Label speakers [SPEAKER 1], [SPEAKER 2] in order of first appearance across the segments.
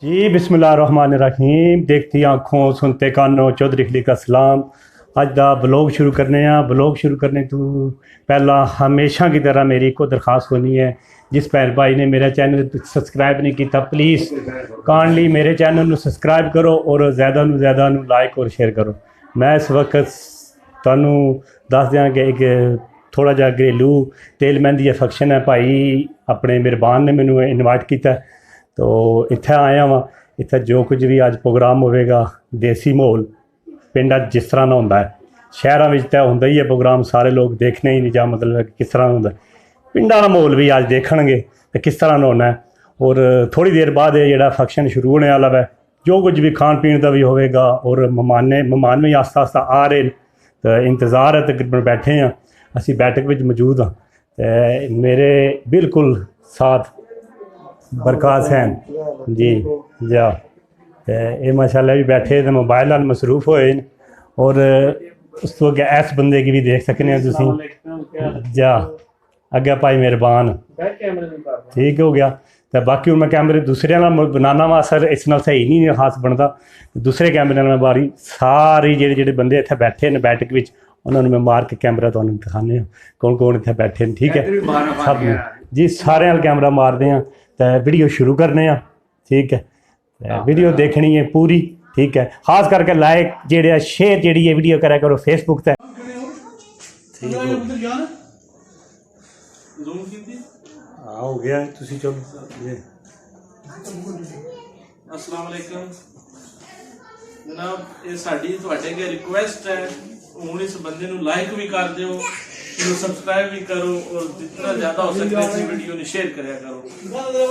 [SPEAKER 1] जी बिस्मिल्लाहिर्रहमानिर्रहीम। देखती आँखों सुनते कानों चौधरी खलील का सलाम। अज दा ब्लॉग शुरू करने ब्लॉग शुरू करने तो पहला हमेशा की तरह मेरी एक दरखास्त होनी है, जिस भैन भाई ने मेरा चैनल सब्सक्राइब नहीं किया प्लीज़ काइंडली मेरे चैनल को सब्सक्राइब करो और ज़्यादा तो ज़्यादा लाइक और शेयर करो। मैं इस वक्त तुहानू दस दियाँ कि एक थोड़ा जहा घरेलू तेल मेहंदी का फंक्शन है, भाई अपने मेहरबान ने मैनू इनवाइट किया तो इत्थे आया वां। इत्थे जो कुछ भी अज प्रोग्राम होवेगा देसी माहौल पिंड जिस तरह का होंदा है, शहरों में तो होंदा ही है प्रोग्राम, सारे लोग देखने ही नहीं जा मतलब किस तरह होंदा, पिंडा का माहौल भी अज देखणगे तो किस तरह का होना है। और थोड़ी देर बाद ये जिहड़ा फंक्शन शुरू होने वाला है, जो कुछ भी खाण पीण का भी होवेगा और मेहमान भी आस्ता आस्ता आ रहे हैं तो इंतज़ार है, तकरीबन बैठे हैं असी बैठक में मौजूद हाँ। तो मेरे बिल्कुल साथ बरकात हैं जी जा ये माशाल्लाह भी बैठे तो मोबाइल नाल मसरूफ होए और उस तो अगे इस बंदे की भी देख सकते हैं तुसीं जा अगे भाई मेहरबान ठीक हो गया। तो बाकी मैं कैमरे दूसरे बनाना वा सर इस नाल सही नहीं खास बनता, दूसरे कैमरे मैं बारी सारी जेडे बंदे इत्थे बैठे ने बैठक में उन्होंने मैं मार के कैमरा तुहानूं दिखाने कौन कौन इत्थे बैठे हैं, ठीक है सब जी सारे कैमरा मारते हैं तो वीडियो शुरू करने ठीक है। वीडियो देखनी है पूरी ठीक है, खास करके लाइक जेड़े शेयर जेड़ी है वीडियो करा करो फेसबुक ते ठीक हो गया तुसी चलो ये
[SPEAKER 2] अस्सलाम वालेकुम जनाब, ये साडी तुहाडे अगे रिक्वेस्ट है हुण इस बंदे नूं लाइक भी कर दिओ, इन्हू सब्सक्राइब भी करो और जितना ज्यादा हो सके इस वीडियो ने शेयर करया करो,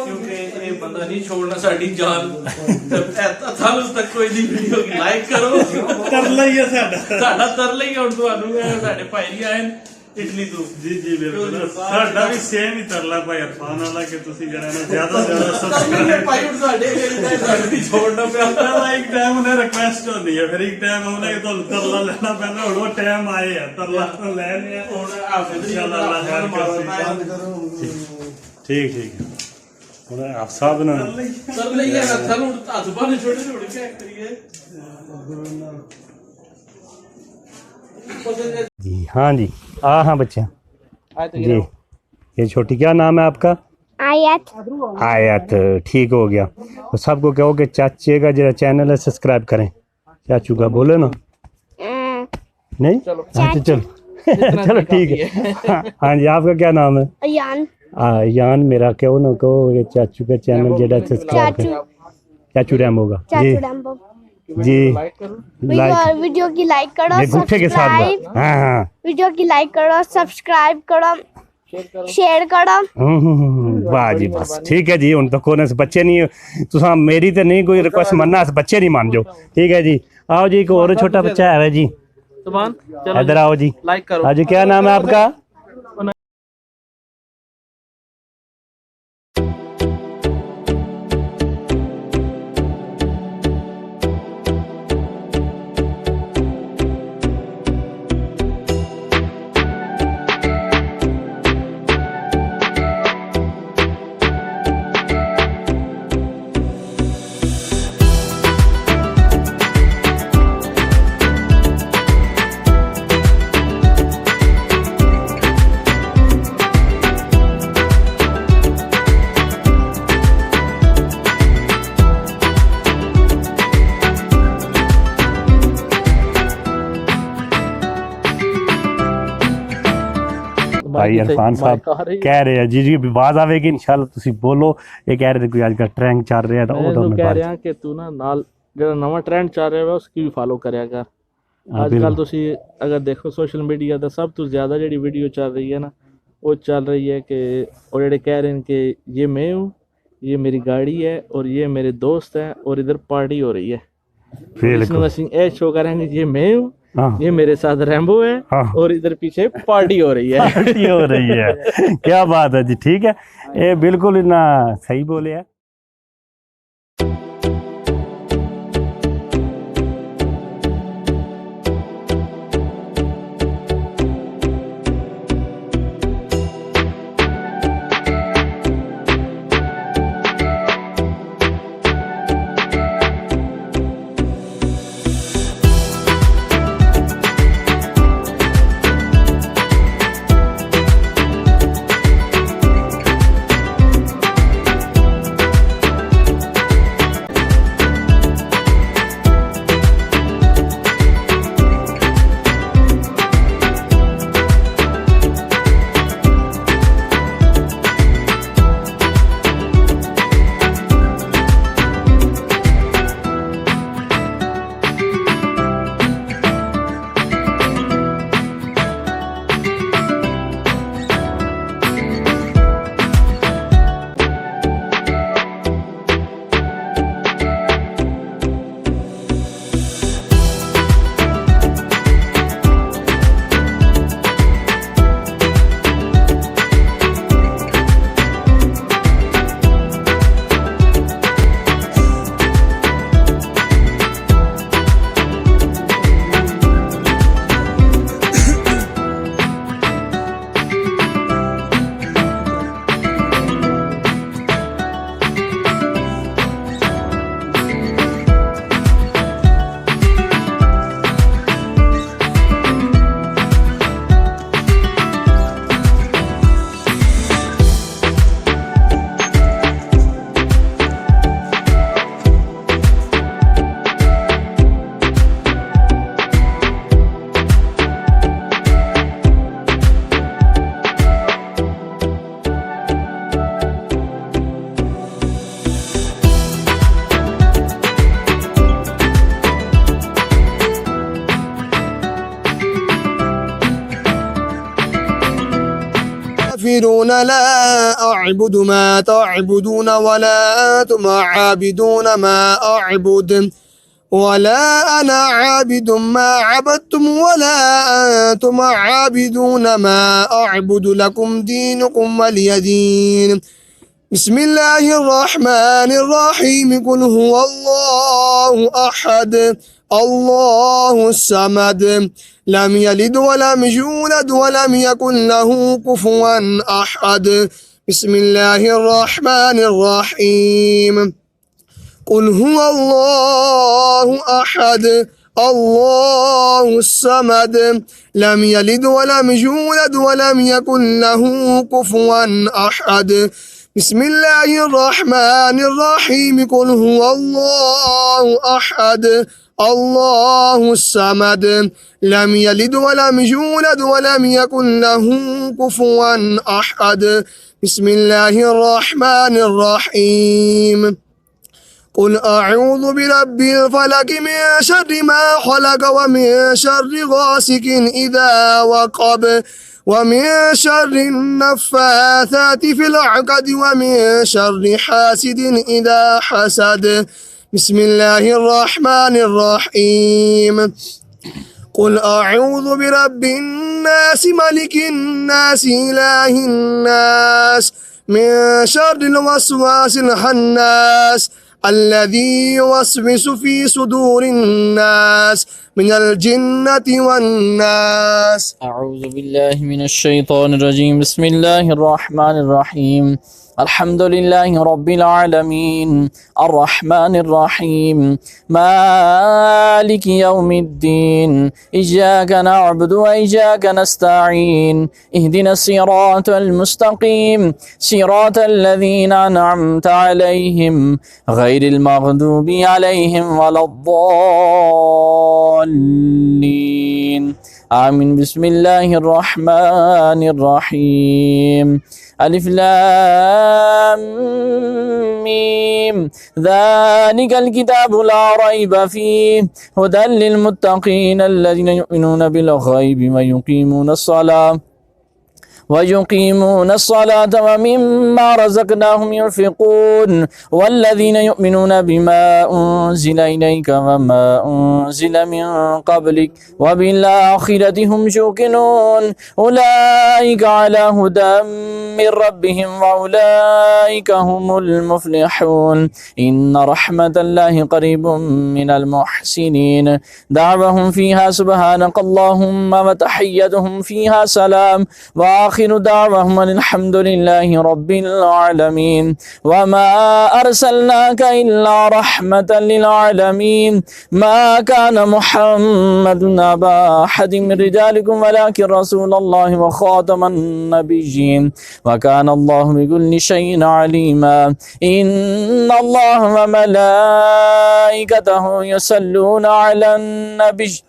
[SPEAKER 2] क्योंकि ये बंदा नहीं छोड़ना साडी जान थानू तक कोई दी वीडियो की लाइक करो तरला ही है साडा तरला ही हुण तुहानू साडे भाई जी आए इटली तो
[SPEAKER 3] जी जी बिल्कुल साडा भी सेम ही तरला भाई इरफान वाला कि तुसी जरा ना ज्यादा सब्सक्राइब
[SPEAKER 2] भाई हुण साडे छोड़ना पे
[SPEAKER 3] एक टाइम उन्हें रिक्वेस्ट होती है, फिर एक टाइम उन्हें तो तरला लेना पैंदा, हुण वो टाइम आए है तरला तो ले लिया
[SPEAKER 2] हुण आप
[SPEAKER 3] इंशाल्लाह अल्लाह खैर करे
[SPEAKER 1] ठीक ठीक हुण आप साहब ना
[SPEAKER 2] तरला ही है थानू हाथ बाने छोड़े छोड़े क्या करिए
[SPEAKER 1] जी हाँ जी हाँ बच्चे जी। ये छोटी क्या नाम है आपका?
[SPEAKER 4] आयत।
[SPEAKER 1] आयत ठीक हो गया। तो सबको कहो कि चाचे का जो चैनल है सब्सक्राइब करें, चाचू का बोले ना नहीं अच्छा चलो चलो ठीक है हाँ जी। आपका क्या नाम है?
[SPEAKER 4] अयान।
[SPEAKER 1] यान मेरा क्यों ना कहो कि चाचू का चैनल जेड़ा सब्सक्राइब करें, चाचू रैम होगा जी जी
[SPEAKER 4] वीडियो की लाइक करो
[SPEAKER 1] गुफ्ते के साथ हाँ हाँ
[SPEAKER 4] वीडियो की लाइक करो सब्सक्राइब करो शेयर करो
[SPEAKER 1] वाह जी बस ठीक है जी। उन तो कौन से बच्चे नहीं तुसा मेरी तो नहीं कोई रिक्वेस्ट मनना बच्चे नहीं मान जो ठीक है जी। आओ जी एक और छोटा बच्चा है जी इधर आओ जी
[SPEAKER 2] लाइक करो।
[SPEAKER 1] हाँ जी क्या नाम है आपका? भाई इरफान साहब कह रहे हैं जी जी आवाज आवेगी इंशाल्लाह तुसी बोलो। ये कह रहे थे कोई आजकल ट्रेंड चल रहा है तो वो तो
[SPEAKER 2] कह रहे हैं कि तू ना नाल जो नवा ट्रेंड चल रहा है उसकी भी फॉलो करया कर। आजकल तुसी अगर देखो सोशल मीडिया दा सब तो ज्यादा जेडी वीडियो चल रही है ना वो चल रही है कि और जेडे कह रहे हैं कि ये मैं हूँ, ये मेरी गाड़ी है और ये मेरे दोस्त हैं और इधर पार्टी हो रही है। इसमें ਅਸੀਂ ਇਹ शो करेंगे ये मैं हूँ, ये मेरे साथ रैम्बो है और इधर पीछे पार्टी हो रही है
[SPEAKER 1] पार्टी हो रही है क्या बात है जी ठीक है ये बिल्कुल ना सही बोले है।
[SPEAKER 5] لا أعبد ما تعبدون ولا أنتم عابدون ما أعبد ولا أنا عابد ما عبدتم ولا أنتم عابدون ما أعبد لكم دينكم ولي دين. بسم الله الرحمن الرحيم. قل هو الله أحد الله الصمد لم يلد ولم يولد ولم يكن له كفوا أحد. بسم الله الرحمن الرحيم. قل هو الله أحد الله الصمد لم يلد ولم يولد ولم يكن له كفوا أحد. بسم الله الرحمن الرحيم. قل هو الله أحد الله الصمد لم يلد ولم يولد ولم يكن له كفوا أحد. بسم الله الرحمن الرحيم. قل أعوذ برب الفلق من شر ما خلق ومن شر غاسق إذا وقب ومن شر النفاثات في العقد ومن شر حاسد إذا حسد. بسم الله الرحمن الرحيم. قل أعوذ برب الناس ملك الناس إله الناس من شر الوسواس الخناس الذي يوسوس في صدور الناس من الجنة والناس.
[SPEAKER 6] أعوذ بالله من الشيطان الرجيم. بسم الله الرحمن الرحيم. الحمد لله رب العالمين الرحمن الرحيم مالك يوم الدين إياك نعبد وإياك نستعين اهدنا الصراط المستقيم صراط الذين أنعمت عليهم غير المغضوب عليهم ولا الضالين آمين. بسم الله الرحمن الرحيم. ألف لام ميم ذلك الكتاب لا ريب فيه هدى للمتقين الذين يؤمنون بالغيب ويقيمون الصلاة ومما رزقناهم ينفقون والذين يؤمنون بما أنزل إليك وما أنزل من قبلك وبالآخرة هم يوقنون أولئك على هدى من ربهم وأولئك هم المفلحون. إن رحمة الله قريب من المحسنين. دعوهم فيها سبحانك اللهم وتحيتهم فيها سلام وآخر دعوهم الحمد لله رب العالمين. وما أرسلناك إلا رحمة للعالمين. ما كان محمد أبا أحد من رجالكم ولكن رسول الله وخاتم النبيين وكان الله بكل شيء عليما. إن الله وملائكته يصلون على النبي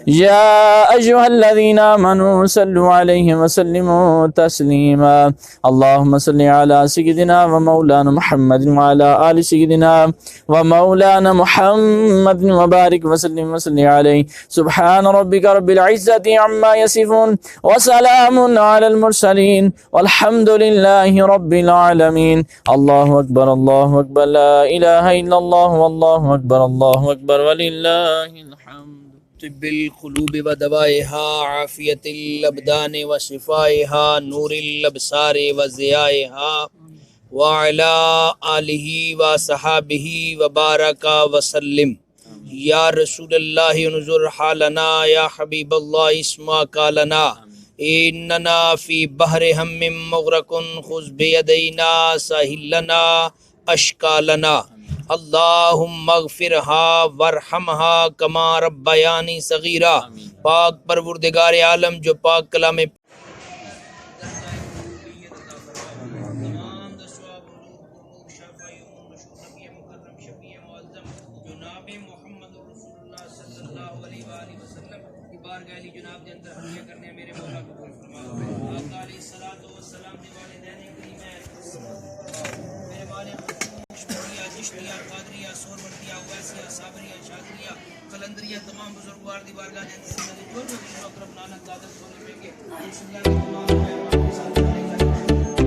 [SPEAKER 6] يا أيها الذين آمنوا صلوا عليه وسلموا تسليما. اللهم صل على سيدنا ومولانا محمد وعلى آل سيدنا ومولانا محمد وبارك وسلم عليه. سبحان ربك رب العزة عما يصفون وسلام على المرسلين والحمد لله رب العالمين. الله أكبر الله أكبر لا إله إلا الله والله أكبر الله أكبر ولله الحمد.
[SPEAKER 7] طب القلوب ودوائها عافية الأبدان وشفائها نور الأبصار وضيائها وعلى آله وصحابه وبارك وسلم. یا رسول اللہ انظر حالنا یا حبیب اللہ اسمع قالنا اننا فی بحر ہم مغرق خذ بیدینا ساحلنا اشکالنا. اللہم اغفرها وارحمها کما ربیانی صغیرہ. پاک پروردگار عالم جو پاک کلام جناب دے اندر حملے کرنے میرے مولا قبول فرما. آقا علیہ الصلوۃ والسلام دے والدین کریم میرے والد شمولیہ چشتیہ قادریہ سہروردیہ اویسیہ صابریہ شاذلیہ قلندریہ تمام بزرگوار دی بارگاہ دے اندر جو بھی اکرم نانک دادر سونے میں کے بسم اللہ الرحمن الرحیم.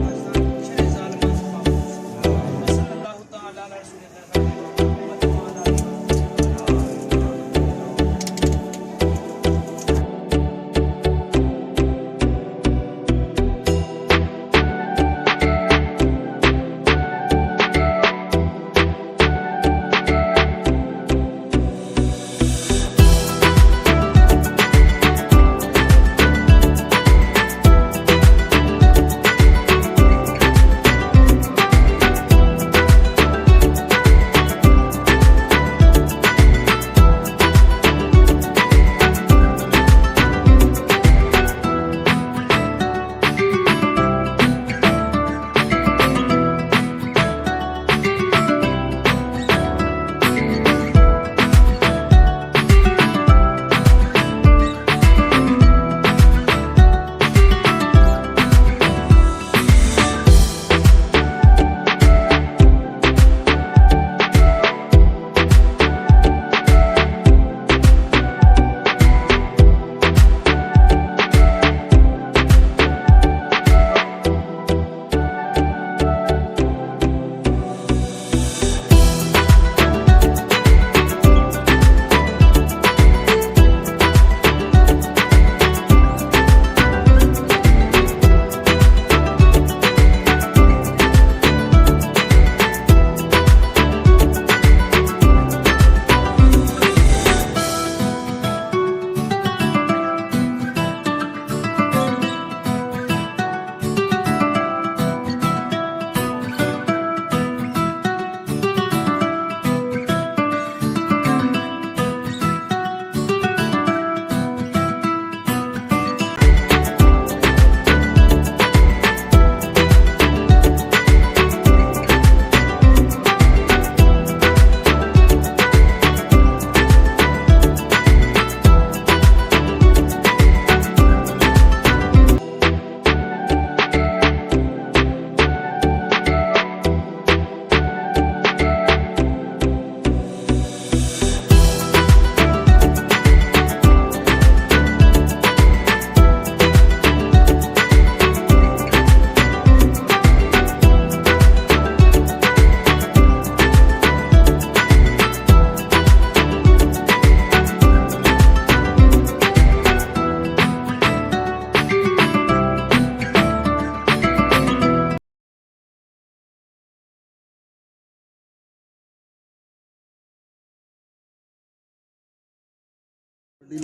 [SPEAKER 3] लो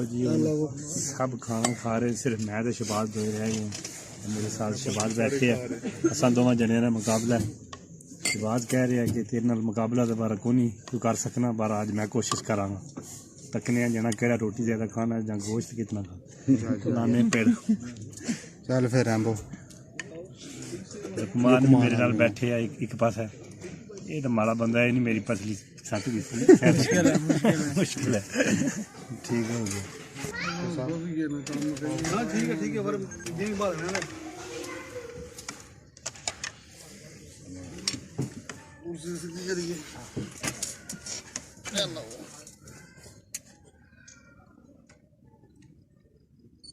[SPEAKER 3] जी सब खाना खा रहे सिर्फ मैं तो शबाज दो रह गए मेरे साथ शबाज बैठे हैं असा दोवें जने का मुकाबला है शबाज कह रहे हैं कि तेरे नाल मुकाबला दोबारा को नहीं तू कर सकना पर आज मैं कोशिश करांगा तकने जना केड़ा रोटी ज़्यादा खाना या गोश्त कितना खा लाने पेड़
[SPEAKER 8] चल फिर रैम्बो
[SPEAKER 3] कुमार भी मेरे नाल बैठे है एक पास है ये तो माड़ा बंदा है नहीं मेरी पसली सट गई मुश्किल है ठीक हो गया
[SPEAKER 8] ठीक है फिर जी बात है ना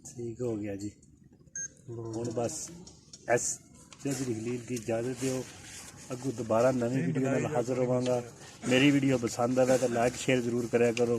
[SPEAKER 3] ठीक हो गया जी हूँ बस एस चौधरी खलील की इजाज़त दो अगू दोबारा नवी वीडियो नाल हाज़र होवांगा मेरी वीडियो पसंद आवे तो लाइक शेयर जरूर करा करो।